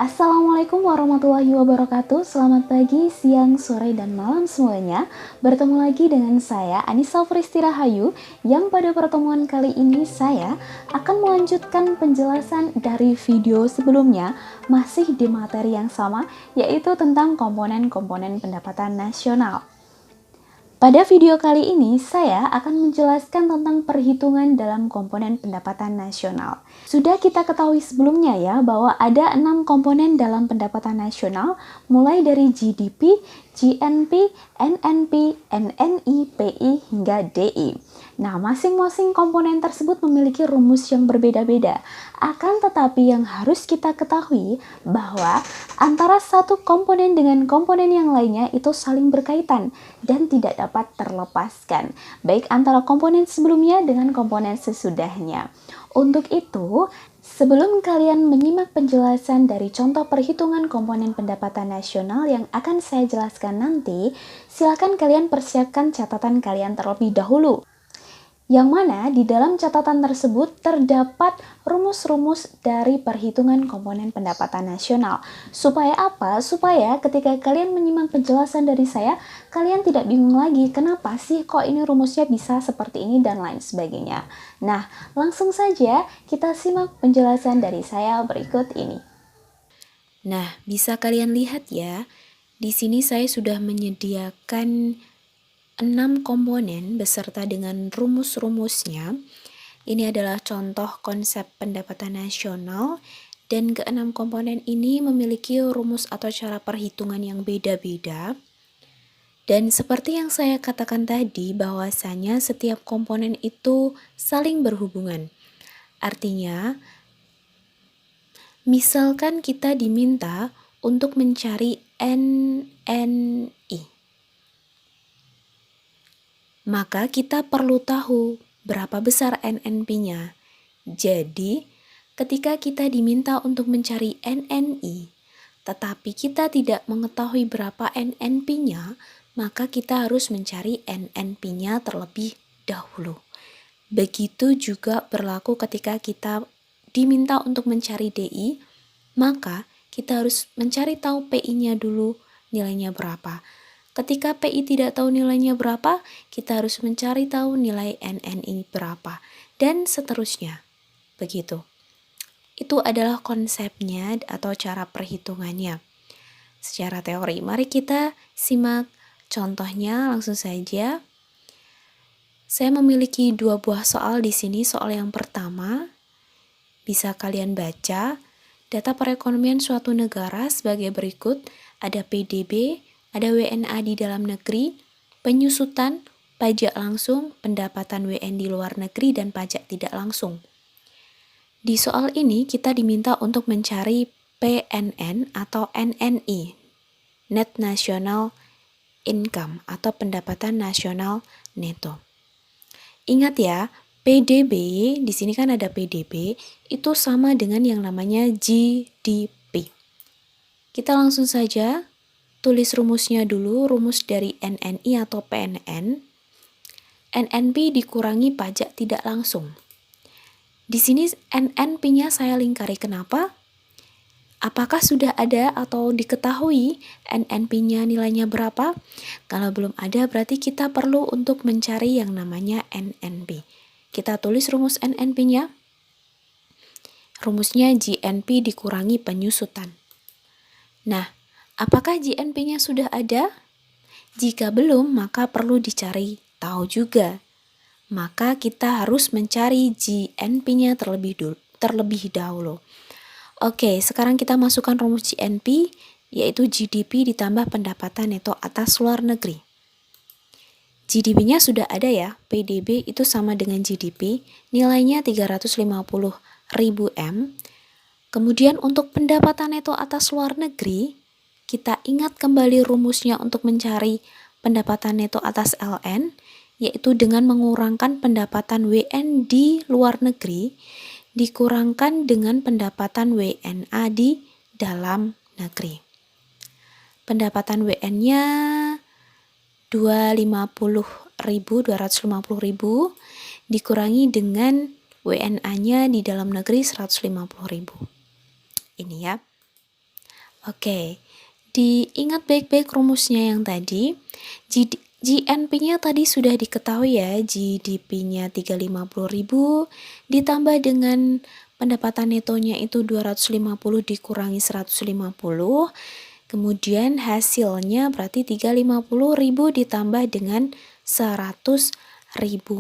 Assalamualaikum warahmatullahi wabarakatuh. Selamat pagi, siang, sore, dan malam semuanya. Bertemu lagi dengan saya Anissa Fristi Rahayu, yang pada pertemuan kali ini saya akan melanjutkan penjelasan dari video sebelumnya, masih di materi yang sama, yaitu tentang komponen-komponen pendapatan nasional. Pada video kali ini, saya akan menjelaskan tentang perhitungan dalam komponen pendapatan nasional. Sudah kita ketahui sebelumnya ya, bahwa ada 6 komponen dalam pendapatan nasional, mulai dari GDP, GNP, NNP, NNI, PI, hingga DI. Nah, masing-masing komponen tersebut memiliki rumus yang berbeda-beda. Akan tetapi yang harus kita ketahui bahwa antara satu komponen dengan komponen yang lainnya itu saling berkaitan dan tidak dapat terlepaskan, baik antara komponen sebelumnya dengan komponen sesudahnya. Untuk itu, sebelum kalian menyimak penjelasan dari contoh perhitungan komponen pendapatan nasional yang akan saya jelaskan nanti, silakan kalian persiapkan catatan kalian terlebih dahulu. Yang mana di dalam catatan tersebut terdapat rumus-rumus dari perhitungan komponen pendapatan nasional. Supaya apa? Supaya ketika kalian menyimak penjelasan dari saya, kalian tidak bingung lagi kenapa sih kok ini rumusnya bisa seperti ini dan lain sebagainya. Nah, langsung saja kita simak penjelasan dari saya berikut ini. Nah, bisa kalian lihat ya, di sini saya sudah menyediakan 6 komponen beserta dengan rumus-rumusnya. Ini adalah contoh konsep pendapatan nasional dan keenam komponen ini memiliki rumus atau cara perhitungan yang beda-beda. Dan seperti yang saya katakan tadi, bahwasanya setiap komponen itu saling berhubungan. Artinya, misalkan kita diminta untuk mencari NNI, maka kita perlu tahu berapa besar NNP-nya. Jadi, ketika kita diminta untuk mencari NNI, tetapi kita tidak mengetahui berapa NNP-nya, maka kita harus mencari NNP-nya terlebih dahulu. Begitu juga berlaku ketika kita diminta untuk mencari DI, maka kita harus mencari tahu PI-nya dulu nilainya berapa. Ketika PI tidak tahu nilainya berapa, kita harus mencari tahu nilai NNI berapa, dan seterusnya. Begitu. Itu adalah konsepnya atau cara perhitungannya. Secara teori, mari kita simak contohnya langsung saja. Saya memiliki 2 buah soal di sini. Soal yang pertama, bisa kalian baca, data perekonomian suatu negara sebagai berikut, ada PDB, ada WNA di dalam negeri, penyusutan, pajak langsung, pendapatan WN di luar negeri, dan pajak tidak langsung. Di soal ini kita diminta untuk mencari PNN atau NNI, Net National Income atau pendapatan nasional neto. Ingat ya, PDB, di sini kan ada PDB, itu sama dengan yang namanya GDP. Kita langsung saja tulis rumusnya dulu, rumus dari NNI atau PNN. NNP dikurangi pajak tidak langsung. Di sini NNP-nya saya lingkari, kenapa? Apakah sudah ada atau diketahui NNP-nya nilainya berapa? Kalau belum ada, berarti kita perlu untuk mencari yang namanya NNP. Kita tulis rumus NNP-nya. Rumusnya GNP dikurangi penyusutan. Nah, apakah GNP-nya sudah ada? Jika belum, maka perlu dicari tahu juga. Maka kita harus mencari GNP-nya terlebih dahulu. Oke, sekarang kita masukkan rumus GNP, yaitu GDP ditambah pendapatan neto atas luar negeri. GDP-nya sudah ada ya, PDB itu sama dengan GDP, nilainya 350.000 M. Kemudian untuk pendapatan neto atas luar negeri, kita ingat kembali rumusnya untuk mencari pendapatan neto atas LN, yaitu dengan mengurangkan pendapatan WN di luar negeri, dikurangkan dengan pendapatan WNA di dalam negeri. Pendapatan WN-nya 250.000 dikurangi dengan WNA-nya di dalam negeri 150.000. Ini ya. Oke, diingat baik-baik rumusnya yang tadi. GNP-nya tadi sudah diketahui ya, GDP-nya 350.000 ditambah dengan pendapatan netonya itu 250 dikurangi 150. Kemudian hasilnya berarti 350.000 ditambah dengan 100.000.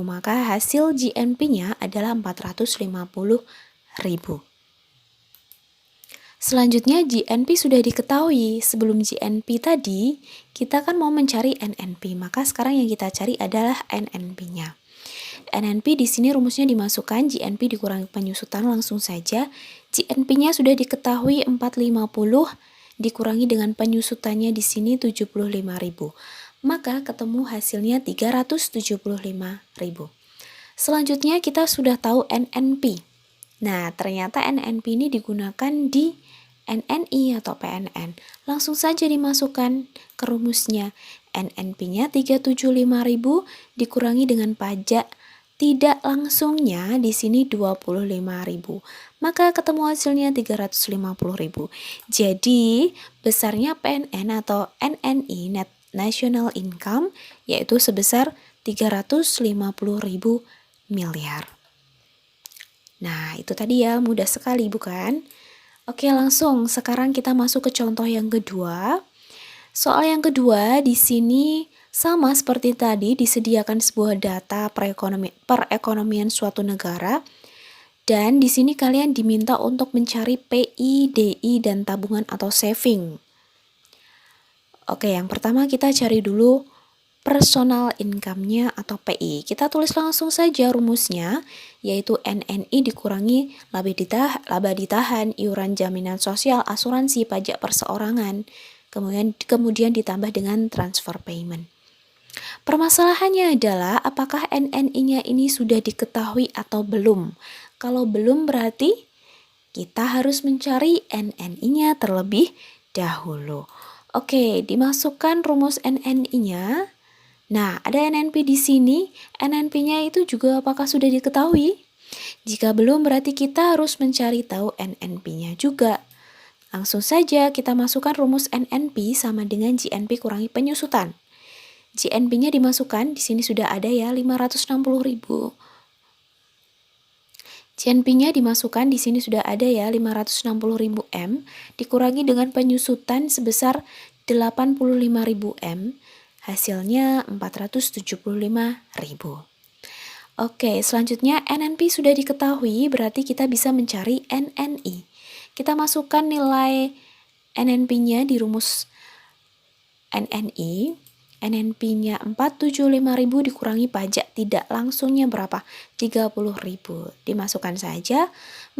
Maka hasil GNP-nya adalah 450.000. Selanjutnya GNP sudah diketahui. Sebelum GNP tadi, kita kan mau mencari NNP. Maka sekarang yang kita cari adalah NNP-nya. NNP di sini rumusnya dimasukkan, GNP dikurangi penyusutan langsung saja. GNP-nya sudah diketahui 450 dikurangi dengan penyusutannya di sini 75.000. Maka ketemu hasilnya 375.000. Selanjutnya kita sudah tahu NNP. Nah, ternyata NNP ini digunakan di NNI atau PNN. Langsung saja dimasukkan ke rumusnya. NNP-nya 375.000 dikurangi dengan pajak tidak langsungnya di sini 25.000. Maka ketemu hasilnya 350.000. Jadi, besarnya PNN atau NNI Net National Income yaitu sebesar 350.000 miliar. Nah, itu tadi ya, mudah sekali bukan? Oke, langsung sekarang kita masuk ke contoh yang kedua. Soal yang kedua di sini sama seperti tadi, disediakan sebuah data perekonomian suatu negara. Dan di sini kalian diminta untuk mencari PI, DI, dan tabungan atau saving. Oke, yang pertama kita cari dulu personal income-nya atau PI. Kita tulis langsung saja rumusnya, yaitu NNI dikurangi laba ditahan, iuran jaminan sosial, asuransi, pajak perseorangan, kemudian ditambah dengan transfer payment. Permasalahannya adalah apakah NNI-nya ini sudah diketahui atau belum? Kalau belum berarti kita harus mencari NNI-nya terlebih dahulu. Oke, dimasukkan rumus NNI-nya. Nah, ada NNP di sini. NNP-nya itu juga apakah sudah diketahui? Jika belum, berarti kita harus mencari tahu NNP-nya juga. Langsung saja kita masukkan rumus NNP sama dengan GNP kurangi penyusutan. GNP-nya dimasukkan, di sini sudah ada ya 560.000. GNP-nya dimasukkan, di sini sudah ada ya 560.000 M dikurangi dengan penyusutan sebesar 85.000 M. Hasilnya 475.000. Oke, selanjutnya NNP sudah diketahui, berarti kita bisa mencari NNI. Kita masukkan nilai NNP-nya di rumus NNI. NNP-nya 475.000 dikurangi pajak tidak langsungnya berapa? 30.000. Dimasukkan saja,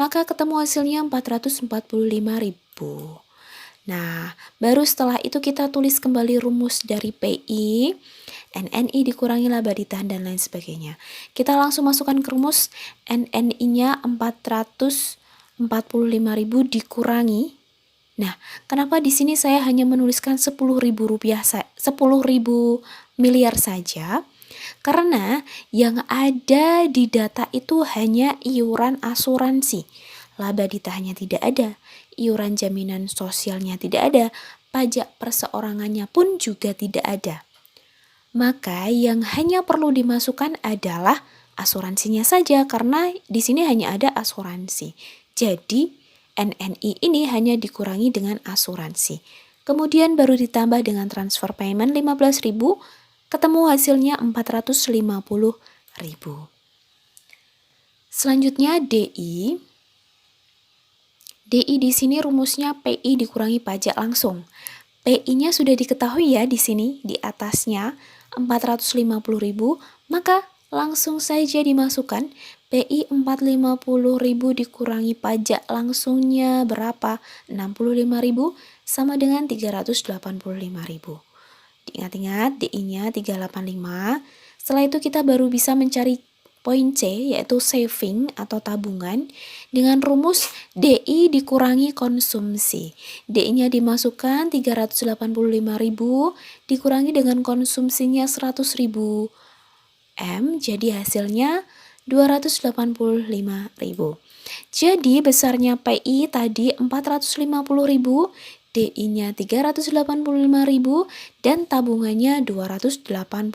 maka ketemu hasilnya 445.000. Nah, baru setelah itu kita tulis kembali rumus dari PI, NNI dikurangi laba ditahan dan lain sebagainya. Kita langsung masukkan ke rumus NNI-nya 445.000 dikurangi. Nah, kenapa di sini saya hanya menuliskan 10.000 miliar saja? Karena yang ada di data itu hanya iuran asuransi. Laba ditahannya tidak ada, iuran jaminan sosialnya tidak ada, pajak perseorangannya pun juga tidak ada. Maka yang hanya perlu dimasukkan adalah asuransinya saja karena di sini hanya ada asuransi. Jadi NNI ini hanya dikurangi dengan asuransi. Kemudian baru ditambah dengan transfer payment 15.000, ketemu hasilnya 450.000. Selanjutnya DI. DI di sini rumusnya PI dikurangi pajak langsung. PI-nya sudah diketahui ya di sini, di atasnya 450.000, maka langsung saja dimasukkan PI 450.000 dikurangi pajak langsungnya berapa? 65.000 sama dengan 385.000. Diingat-ingat DI-nya 385. Setelah itu kita baru bisa mencari poin C, yaitu saving atau tabungan, dengan rumus DI dikurangi konsumsi. DI-nya dimasukkan 385.000 dikurangi dengan konsumsinya 100.000 M, jadi hasilnya 285.000. Jadi besarnya PI tadi 450.000 DI-nya 385.000 dan tabungannya 285.000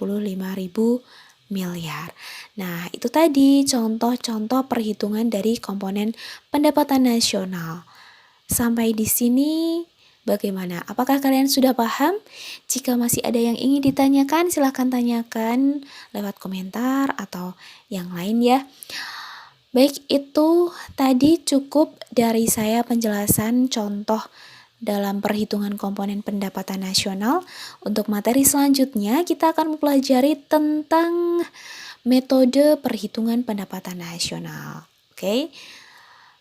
miliar. Nah, itu tadi contoh-contoh perhitungan dari komponen pendapatan nasional. Sampai di sini bagaimana? Apakah kalian sudah paham? Jika masih ada yang ingin ditanyakan, silahkan tanyakan lewat komentar atau yang lain ya. Baik, itu tadi cukup dari saya penjelasan contoh dalam perhitungan komponen pendapatan nasional. Untuk materi selanjutnya, kita akan mempelajari tentang metode perhitungan pendapatan nasional. Oke.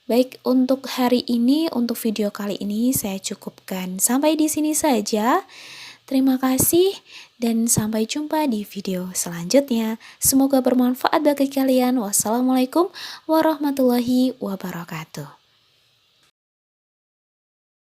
Baik, untuk hari ini, untuk video kali ini saya cukupkan sampai di sini saja. Terima kasih dan sampai jumpa di video selanjutnya. Semoga bermanfaat bagi kalian. Wassalamualaikum warahmatullahi wabarakatuh.